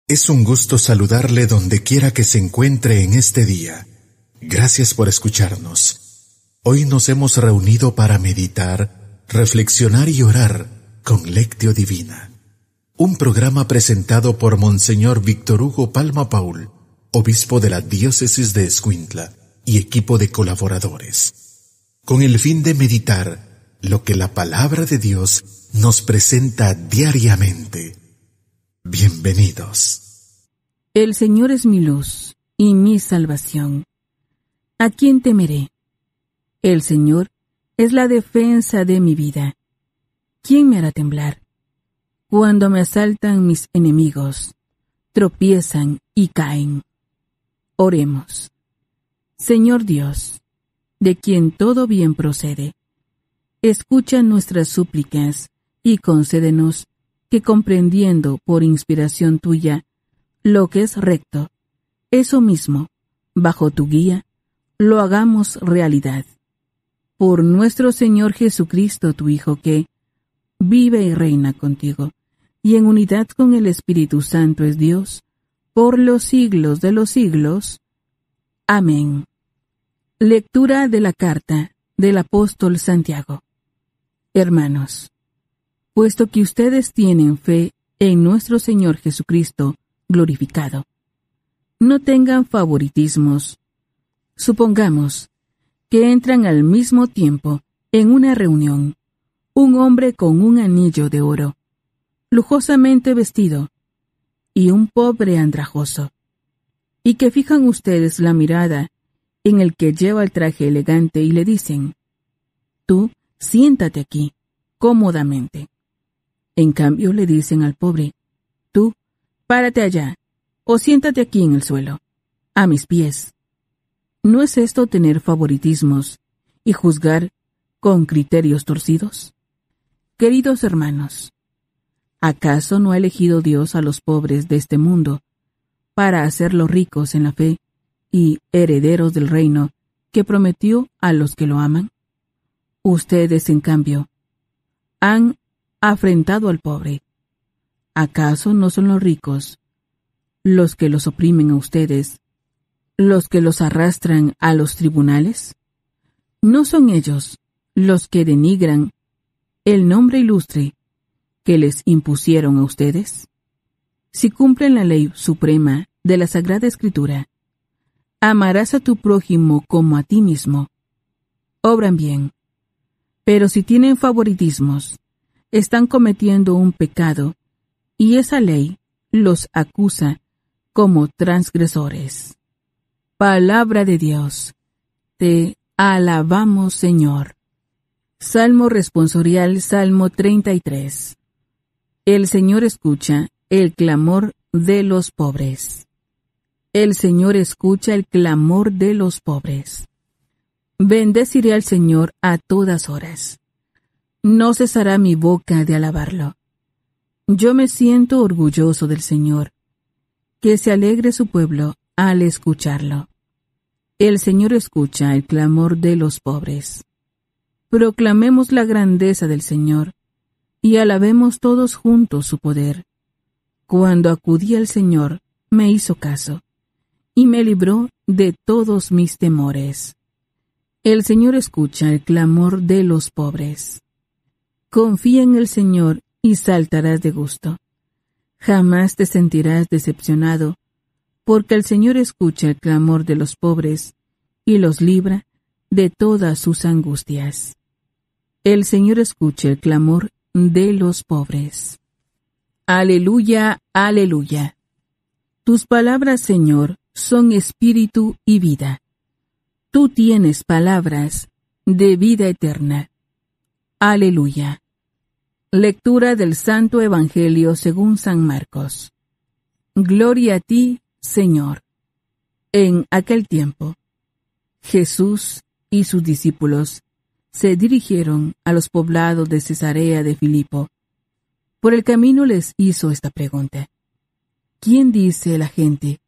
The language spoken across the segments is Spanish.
Es un gusto saludarle donde quiera que se encuentre en este día. Gracias por escucharnos. Hoy nos hemos reunido para meditar, reflexionar y orar con Lectio Divina. Un programa presentado por Monseñor Víctor Hugo Palma Paul, obispo de la diócesis de Escuintla y equipo de colaboradores, con el fin de meditar lo que la palabra de Dios nos presenta diariamente. Bienvenidos. El Señor es mi luz y mi salvación. ¿A quién temeré? El Señor es la defensa de mi vida. ¿Quién me hará temblar? Cuando me asaltan mis enemigos, tropiezan y caen. Oremos. Señor Dios, de quien todo bien procede, escucha nuestras súplicas y concédenos que, comprendiendo por inspiración tuya lo que es recto, eso mismo, bajo tu guía, lo hagamos realidad. Por nuestro Señor Jesucristo, tu Hijo, que vive y reina contigo, y en unidad con el Espíritu Santo es Dios, por los siglos de los siglos. Amén. Lectura de la carta del apóstol Santiago. Hermanos, puesto que ustedes tienen fe en nuestro Señor Jesucristo glorificado, no tengan favoritismos. Supongamos que entran al mismo tiempo en una reunión un hombre con un anillo de oro, lujosamente vestido, y un pobre andrajoso, y que fijan ustedes la mirada en el que lleva el traje elegante y le dicen: tú siéntate aquí, cómodamente. En cambio le dicen al pobre: tú, párate allá, o siéntate aquí en el suelo, a mis pies. ¿No es esto tener favoritismos y juzgar con criterios torcidos? Queridos hermanos, ¿acaso no ha elegido Dios a los pobres de este mundo para hacerlos ricos en la fe y herederos del reino que prometió a los que lo aman? Ustedes, en cambio, han afrentado al pobre. ¿Acaso no son los ricos los que los oprimen a ustedes, los que los arrastran a los tribunales? ¿No son ellos los que denigran el nombre ilustre que les impusieron a ustedes? Si cumplen la ley suprema de la Sagrada Escritura, amarás a tu prójimo como a ti mismo, obran bien. Pero si tienen favoritismos, están cometiendo un pecado, y esa ley los acusa como transgresores. Palabra de Dios. Te alabamos, Señor. Salmo responsorial, Salmo 33. El Señor escucha el clamor de los pobres. El Señor escucha el clamor de los pobres. Bendeciré al Señor a todas horas. No cesará mi boca de alabarlo. Yo me siento orgulloso del Señor. Que se alegre su pueblo al escucharlo. El Señor escucha el clamor de los pobres. Proclamemos la grandeza del Señor y alabemos todos juntos su poder. Cuando acudí al Señor, me hizo caso y me libró de todos mis temores. El Señor escucha el clamor de los pobres. Confía en el Señor y saltarás de gusto. Jamás te sentirás decepcionado, porque el Señor escucha el clamor de los pobres y los libra de todas sus angustias. El Señor escucha el clamor de los pobres. Aleluya, aleluya. Tus palabras, Señor, son espíritu y vida. Tú tienes palabras de vida eterna. Aleluya. Lectura del Santo Evangelio según San Marcos. Gloria a ti, Señor. En aquel tiempo, Jesús y sus discípulos se dirigieron a los poblados de Cesarea de Filipo. Por el camino les hizo esta pregunta: ¿quién dice la gente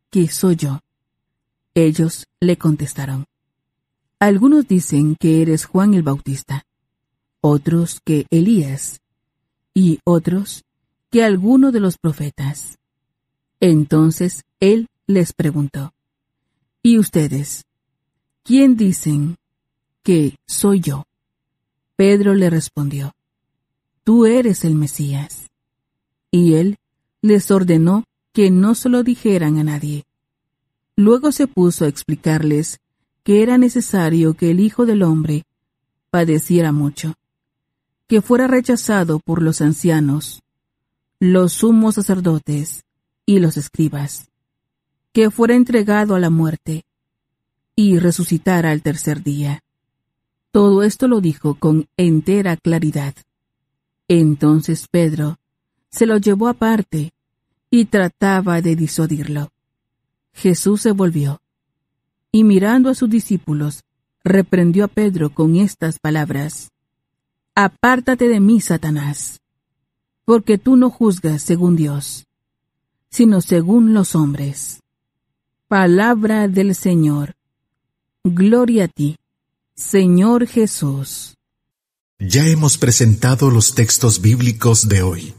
que soy yo? Ellos le contestaron: algunos dicen que eres Juan el Bautista, otros que Elías, y otros que alguno de los profetas. Entonces él les preguntó: ¿Y ustedes? ¿Quién dicen que soy yo? Pedro le respondió: Tú eres el Mesías. Y él les ordenó que no se lo dijeran a nadie. Luego se puso a explicarles que era necesario que el Hijo del Hombre padeciera mucho, que fuera rechazado por los ancianos, los sumos sacerdotes y los escribas, que fuera entregado a la muerte y resucitara al tercer día. Todo esto lo dijo con entera claridad. Entonces Pedro se lo llevó aparte y trataba de disuadirlo. Jesús se volvió y, mirando a sus discípulos, reprendió a Pedro con estas palabras: Apártate de mí, Satanás, porque tú no juzgas según Dios, sino según los hombres. Palabra del Señor. Gloria a ti, Señor Jesús. Ya hemos presentado los textos bíblicos de hoy.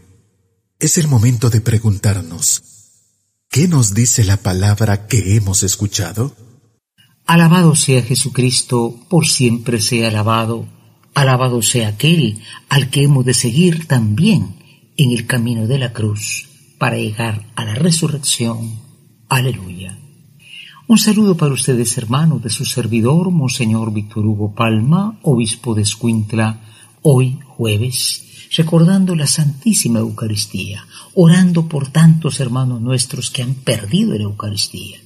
Es el momento de preguntarnos: ¿qué nos dice la palabra que hemos escuchado? Alabado sea Jesucristo, por siempre sea alabado. Alabado sea aquel al que hemos de seguir también en el camino de la cruz para llegar a la resurrección. Aleluya. Un saludo para ustedes, hermanos, de su servidor, Monseñor Víctor Hugo Palma, obispo de Escuintla, hoy jueves, recordando la Santísima Eucaristía, orando por tantos hermanos nuestros que han perdido la Eucaristía,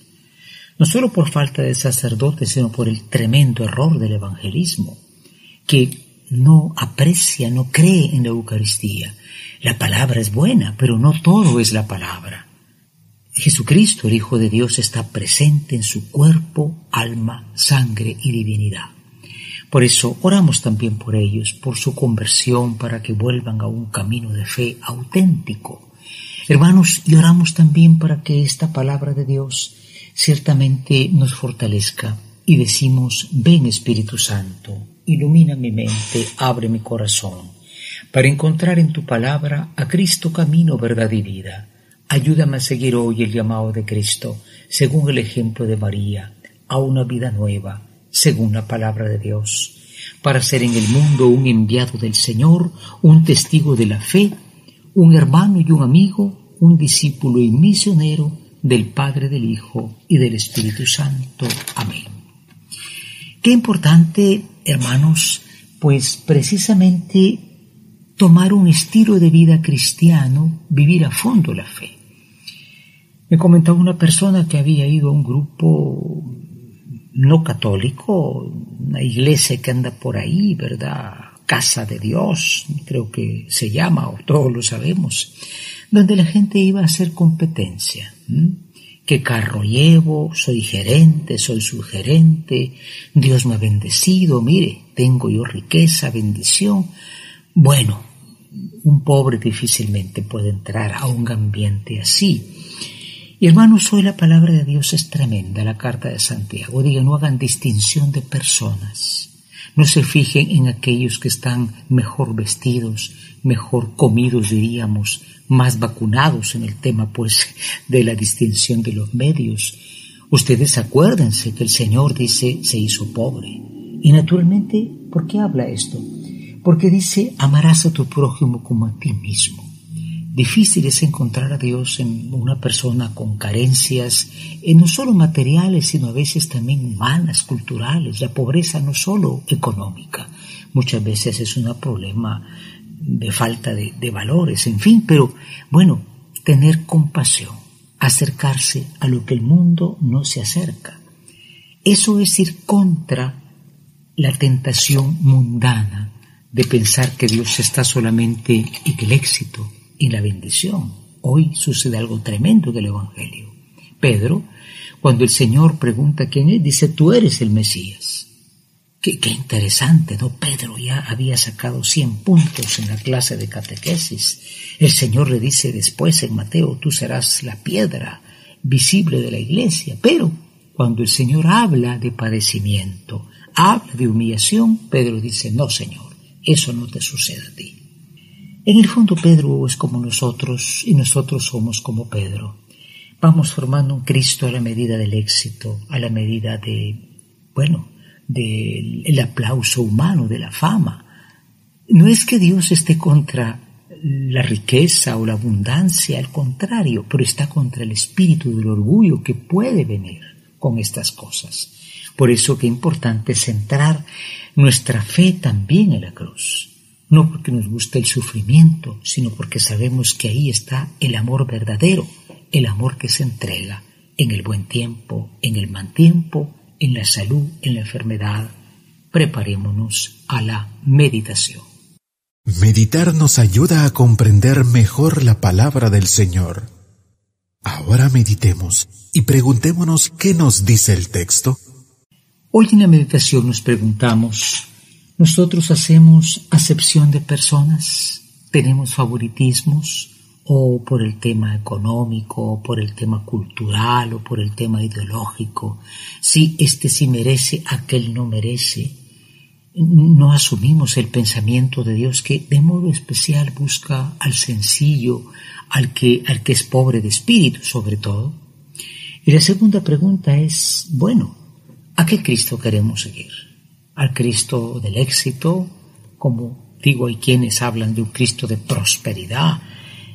no solo por falta de sacerdotes, sino por el tremendo error del evangelismo, que no aprecia, no cree en la Eucaristía. La palabra es buena, pero no todo es la palabra. Jesucristo, el Hijo de Dios, está presente en su cuerpo, alma, sangre y divinidad. Por eso oramos también por ellos, por su conversión, para que vuelvan a un camino de fe auténtico. Hermanos, y oramos también para que esta palabra de Dios ciertamente nos fortalezca, y decimos: ven Espíritu Santo, ilumina mi mente, abre mi corazón, para encontrar en tu palabra a Cristo camino, verdad y vida. Ayúdame a seguir hoy el llamado de Cristo, según el ejemplo de María, a una vida nueva, según la palabra de Dios, para ser en el mundo un enviado del Señor, un testigo de la fe, un hermano y un amigo, un discípulo y misionero del Padre, del Hijo y del Espíritu Santo. Amén. Qué importante, hermanos, pues precisamente tomar un estilo de vida cristiano, vivir a fondo la fe. Me comentaba una persona que había ido a un grupo no católico, una iglesia que anda por ahí, ¿verdad? Casa de Dios, creo que se llama, o todos lo sabemos, donde la gente iba a hacer competencia. ¿Qué carro llevo? Soy gerente, soy subgerente, Dios me ha bendecido, mire, tengo yo riqueza, bendición. Bueno, un pobre difícilmente puede entrar a un ambiente así. Y hermanos, hoy la palabra de Dios es tremenda, la carta de Santiago. Diga, no hagan distinción de personas. No se fijen en aquellos que están mejor vestidos, mejor comidos, diríamos, más vacunados en el tema, pues, de la distinción de los medios. Ustedes acuérdense que el Señor dice, se hizo pobre. Y naturalmente, ¿por qué habla esto? Porque dice, amarás a tu prójimo como a ti mismo. Difícil es encontrar a Dios en una persona con carencias, no solo materiales, sino a veces también humanas, culturales. La pobreza no solo económica, muchas veces es un problema de falta de valores, en fin, pero bueno, tener compasión, acercarse a lo que el mundo no se acerca. Eso es ir contra la tentación mundana de pensar que Dios está solamente en el éxito y la bendición. Hoy sucede algo tremendo del Evangelio. Pedro, cuando el Señor pregunta quién es, dice, tú eres el Mesías. Qué interesante, ¿no? Pedro ya había sacado 100 puntos en la clase de catequesis. El Señor le dice después en Mateo, tú serás la piedra visible de la iglesia. Pero cuando el Señor habla de padecimiento, habla de humillación, Pedro dice, no, Señor, eso no te sucede a ti. En el fondo Pedro es como nosotros y nosotros somos como Pedro. vamos formando un Cristo a la medida del éxito, a la medida del aplauso humano, de la fama. No es que Dios esté contra la riqueza o la abundancia, al contrario, pero está contra el espíritu del orgullo que puede venir con estas cosas. Por eso que es importante centrar nuestra fe también en la cruz. No porque nos guste el sufrimiento, sino porque sabemos que ahí está el amor verdadero, el amor que se entrega en el buen tiempo, en el mal tiempo, en la salud, en la enfermedad. Preparémonos a la meditación. Meditar nos ayuda a comprender mejor la palabra del Señor. Ahora meditemos y preguntémonos qué nos dice el texto. Hoy en la meditación nos preguntamos, ¿nosotros hacemos acepción de personas? ¿Tenemos favoritismos? ¿O por el tema económico, o por el tema cultural, o por el tema ideológico? Si este sí merece, aquel no merece. No asumimos el pensamiento de Dios que de modo especial busca al sencillo, al que es pobre de espíritu sobre todo. Y la segunda pregunta es, ¿a qué Cristo queremos seguir? ¿Al Cristo del éxito? Como digo, hay quienes hablan de un Cristo de prosperidad.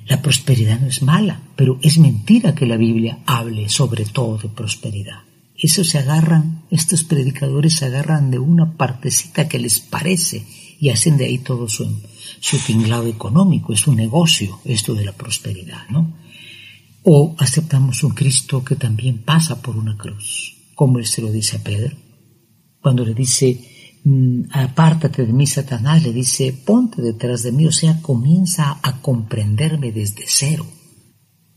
La prosperidad no es mala, pero es mentira que la Biblia hable sobre todo de prosperidad. Estos predicadores se agarran de una partecita que les parece y hacen de ahí todo su tinglado económico. Es un negocio esto de la prosperidad, ¿no? O aceptamos un Cristo que también pasa por una cruz, como él se lo dice a Pedro. Cuando le dice, apártate de mí, Satanás, le dice, ponte detrás de mí, o sea, comienza a comprenderme desde cero.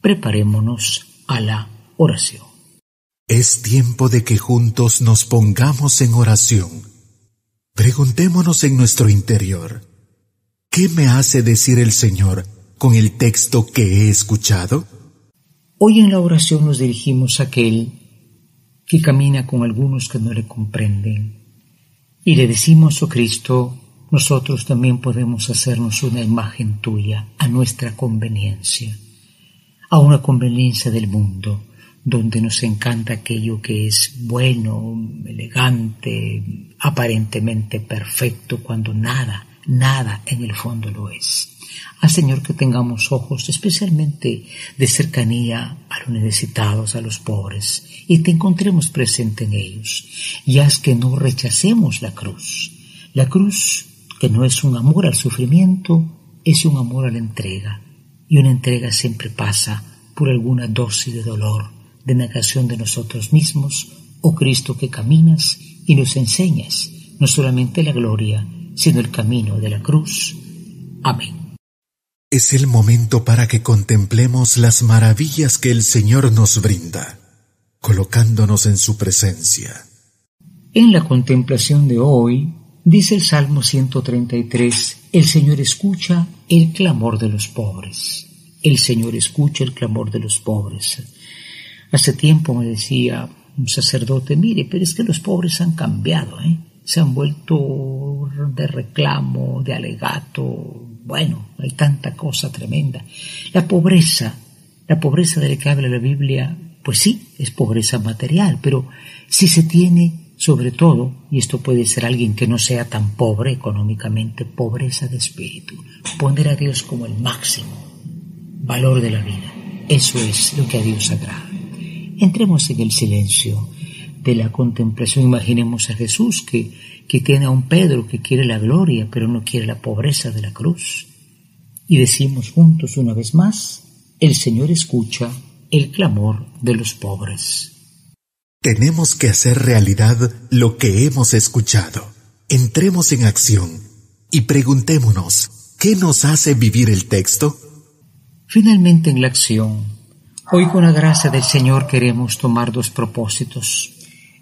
Preparémonos a la oración. Es tiempo de que juntos nos pongamos en oración. Preguntémonos en nuestro interior, ¿qué me hace decir el Señor con el texto que he escuchado? Hoy en la oración nos dirigimos a aquel que camina con algunos que no le comprenden y le decimos, oh Cristo, nosotros también podemos hacernos una imagen tuya a nuestra conveniencia, a una conveniencia del mundo, donde nos encanta aquello que es bueno, elegante, aparentemente perfecto, cuando nada en el fondo lo es. Haz, Señor, que tengamos ojos especialmente de cercanía a los necesitados, a los pobres, y te encontremos presente en ellos. Y haz que no rechacemos la cruz. La cruz, que no es un amor al sufrimiento, es un amor a la entrega. Y una entrega siempre pasa por alguna dosis de dolor, de negación de nosotros mismos, oh Cristo que caminas y nos enseñas no solamente la gloria, sino el camino de la cruz. Amén. Es el momento para que contemplemos las maravillas que el Señor nos brinda, colocándonos en su presencia. En la contemplación de hoy, dice el Salmo 133, el Señor escucha el clamor de los pobres. El Señor escucha el clamor de los pobres. Hace tiempo me decía un sacerdote, mire, pero es que los pobres han cambiado, se han vuelto de reclamo, de alegato. Bueno, hay tanta cosa tremenda. La pobreza de la que habla la Biblia, pues sí, es pobreza material, pero si se tiene, sobre todo, y esto puede ser alguien que no sea tan pobre económicamente, pobreza de espíritu, poner a Dios como el máximo valor de la vida. Eso es lo que a Dios agrada. Entremos en el silencio de la contemplación. Imaginemos a Jesús que tiene a un Pedro que quiere la gloria, pero no quiere la pobreza de la cruz. Y decimos juntos una vez más, el Señor escucha el clamor de los pobres. Tenemos que hacer realidad lo que hemos escuchado. Entremos en acción y preguntémonos, ¿qué nos hace vivir el texto? Finalmente en la acción, hoy con la gracia del Señor queremos tomar 2 propósitos.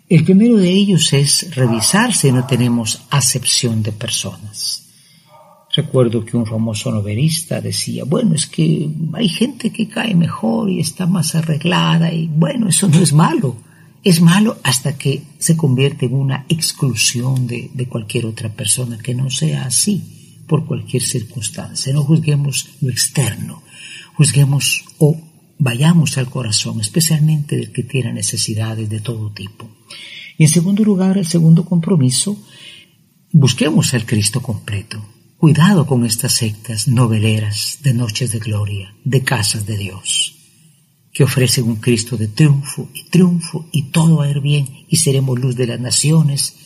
El primero de ellos es revisar si no tenemos acepción de personas. Recuerdo que un famoso novelista decía, es que hay gente que cae mejor y está más arreglada y eso no es malo. Es malo hasta que se convierte en una exclusión de cualquier otra persona que no sea así por cualquier circunstancia. No juzguemos lo externo, juzguemos o vayamos al corazón, especialmente del que tiene necesidades de todo tipo. Y en segundo lugar, el segundo compromiso, busquemos al Cristo completo. Cuidado con estas sectas noveleras de noches de gloria, de casas de Dios, que ofrecen un Cristo de triunfo y todo va a ir bien y seremos luz de las naciones.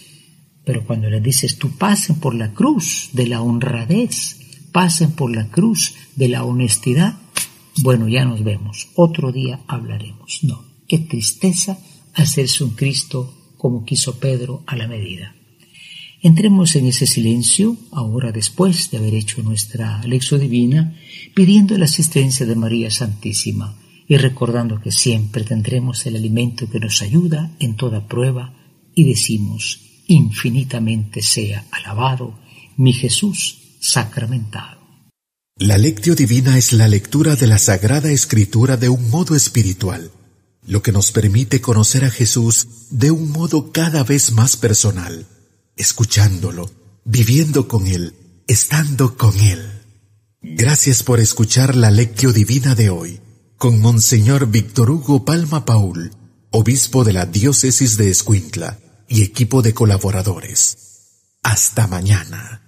Pero cuando les dices tú, pasen por la cruz de la honradez, pasen por la cruz de la honestidad, bueno, ya nos vemos, otro día hablaremos. No, qué tristeza hacerse un Cristo como quiso Pedro a la medida. Entremos en ese silencio, ahora después de haber hecho nuestra lección divina, pidiendo la asistencia de María Santísima y recordando que siempre tendremos el alimento que nos ayuda en toda prueba y decimos, infinitamente sea alabado mi Jesús sacramentado. La Lectio Divina es la lectura de la Sagrada Escritura de un modo espiritual, lo que nos permite conocer a Jesús de un modo cada vez más personal, escuchándolo, viviendo con Él, estando con Él. Gracias por escuchar la Lectio Divina de hoy, con Monseñor Víctor Hugo Palma Paul, obispo de la Diócesis de Escuintla, y equipo de colaboradores. Hasta mañana.